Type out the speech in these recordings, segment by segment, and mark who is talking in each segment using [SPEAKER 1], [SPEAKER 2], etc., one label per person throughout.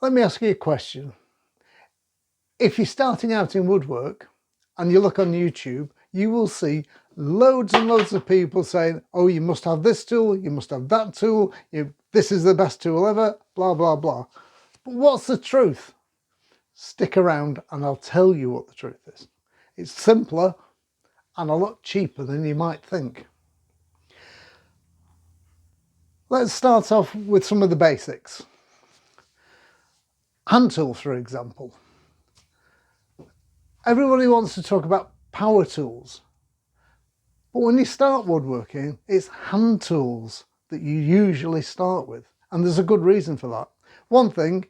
[SPEAKER 1] Let me ask you a question. If you're starting out in woodwork and you look on YouTube, you will see loads and loads of people saying, oh, you must have this tool, you must have that tool, this is the best tool ever, blah, blah, blah. But what's the truth? Stick around and I'll tell you what the truth is. It's simpler and a lot cheaper than you might think. Let's start off with some of the basics. Hand tools, for example. Everybody wants to talk about power tools. But when you start woodworking, it's hand tools that you usually start with. And there's a good reason for that. One thing,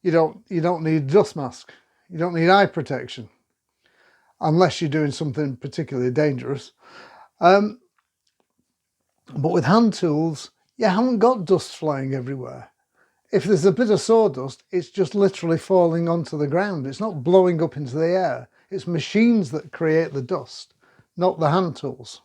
[SPEAKER 1] you don't need a dust mask. You don't need eye protection. Unless you're doing something particularly dangerous. But with hand tools, you haven't got dust flying everywhere. If there's a bit of sawdust, it's just literally falling onto the ground. It's not blowing up into the air. It's machines that create the dust, not the hand tools.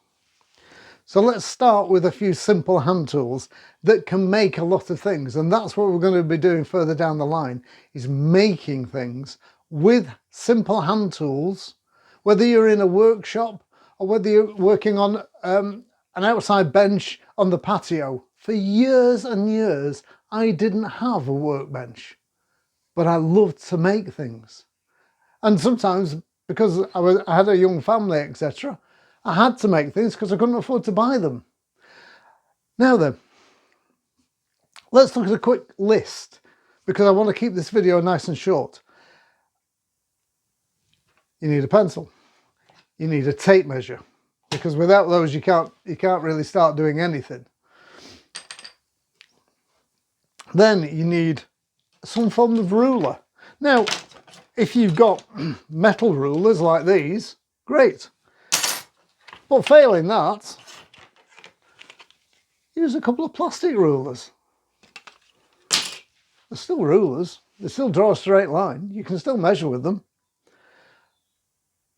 [SPEAKER 1] So let's start with a few simple hand tools that can make a lot of things. And that's what we're going to be doing further down the line, is making things with simple hand tools, whether you're in a workshop or whether you're working on an outside bench on the patio. For years and years, I didn't have a workbench, but I loved to make things. And sometimes, because I had a young family, etc., I had to make things because I couldn't afford to buy them. Now then, let's look at a quick list, because I want to keep this video nice and short. You need a pencil. You need a tape measure, because without those you can't really start doing anything. Then you need some form of ruler. Now, if you've got metal rulers like these, great. But failing that, use a couple of plastic rulers. They're still rulers. They still draw a straight line. You can still measure with them.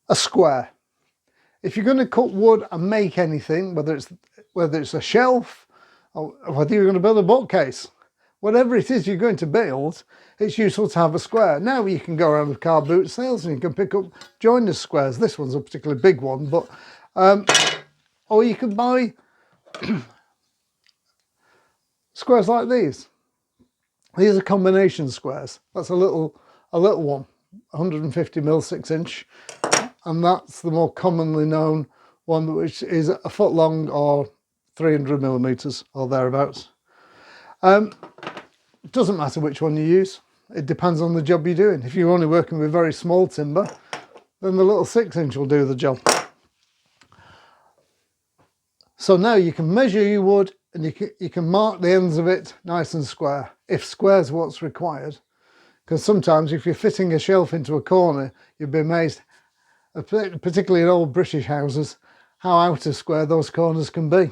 [SPEAKER 1] A square. If you're going to cut wood and make anything, whether it's a shelf or whether you're going to build a bookcase, whatever it is you're going to build, it's useful to have a square. Now you can go around with car boot sales and you can pick up joiners squares. This one's a particularly big one, but or you can buy squares like these. These are combination squares. That's a little one, 150mm 6-inch, and that's the more commonly known one, which is a foot long or 300mm or thereabouts. It doesn't matter which one you use. It depends on the job you're doing. If you're only working with very small timber, then the little 6-inch will do the job. So now you can measure your wood and you can mark the ends of it nice and square, if square's what's required. Because sometimes if you're fitting a shelf into a corner, you'd be amazed, particularly in old British houses, how out of square those corners can be.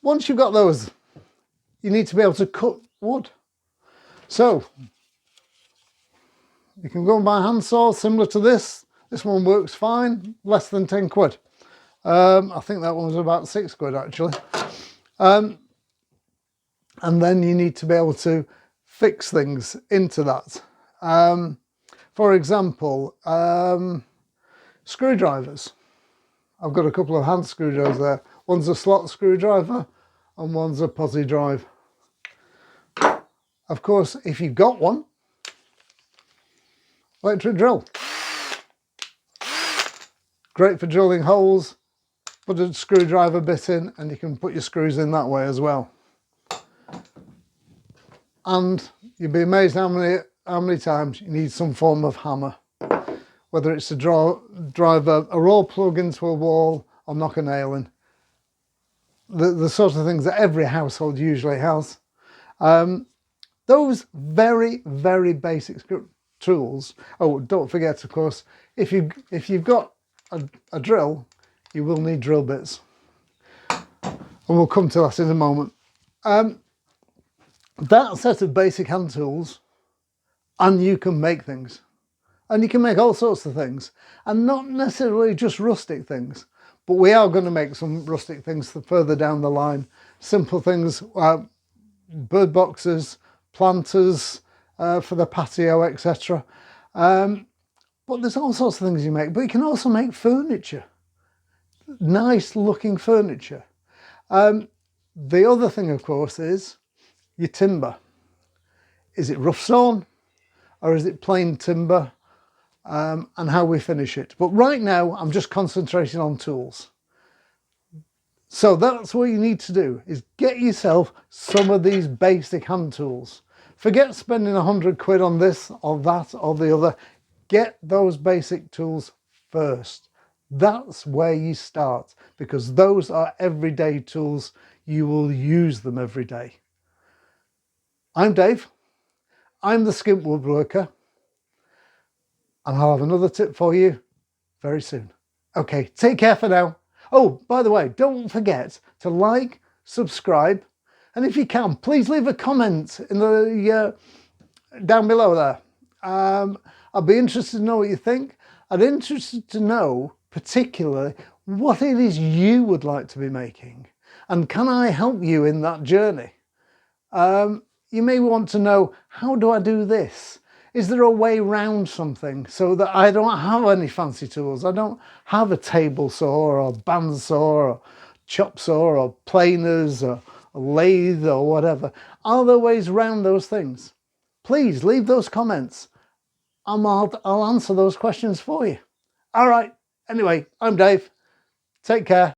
[SPEAKER 1] Once you've got those, you need to be able to cut wood. So you can go and buy a handsaw similar to this. This one works fine, less than 10 quid. I think that one was about 6 quid actually. And then you need to be able to fix things into that. For example, screwdrivers. I've got a couple of hand screwdrivers there. One's a slot screwdriver and one's a posi drive. Of course, if you've got one, electric drill. Great for drilling holes. Put a screwdriver bit in and you can put your screws in that way as well. And you'll be amazed how many times you need some form of hammer. Whether it's to drive a raw plug into a wall or knock a nail in. The sort of things that every household usually has. Those very, very basic tools. Oh, don't forget, of course, if you've got a drill, you will need drill bits. And we'll come to that in a moment. That set of basic hand tools, and you can make things. And you can make all sorts of things. And not necessarily just rustic things. But we are going to make some rustic things further down the line. Simple things, bird boxes, planters for the patio, etc. But there's all sorts of things you make. But you can also make furniture, nice looking furniture. The other thing, of course, is your timber. Is it rough sawn or is it plain timber? And how we finish it. But right now, I'm just concentrating on tools. So that's what you need to do, is get yourself some of these basic hand tools. Forget spending 100 quid on this or that or the other. Get those basic tools first. That's where you start, because those are everyday tools. You will use them every day. I'm Dave. I'm the Skimp Woodworker. And I'll have another tip for you very soon. Okay, take care for now. Oh, by the way, don't forget to like, subscribe, and if you can, please leave a comment in the down below there. I'll be interested to know what you think. I'd be interested to know particularly what it is you would like to be making, and can I help you in that journey? You may want to know, how do I do this? Is there a way around something so that I don't have any fancy tools? I don't have a table saw or a bandsaw or chop saw or planers or a lathe or whatever. Are there ways around those things? Please leave those comments and I'll answer those questions for you. All right. Anyway, I'm Dave. Take care.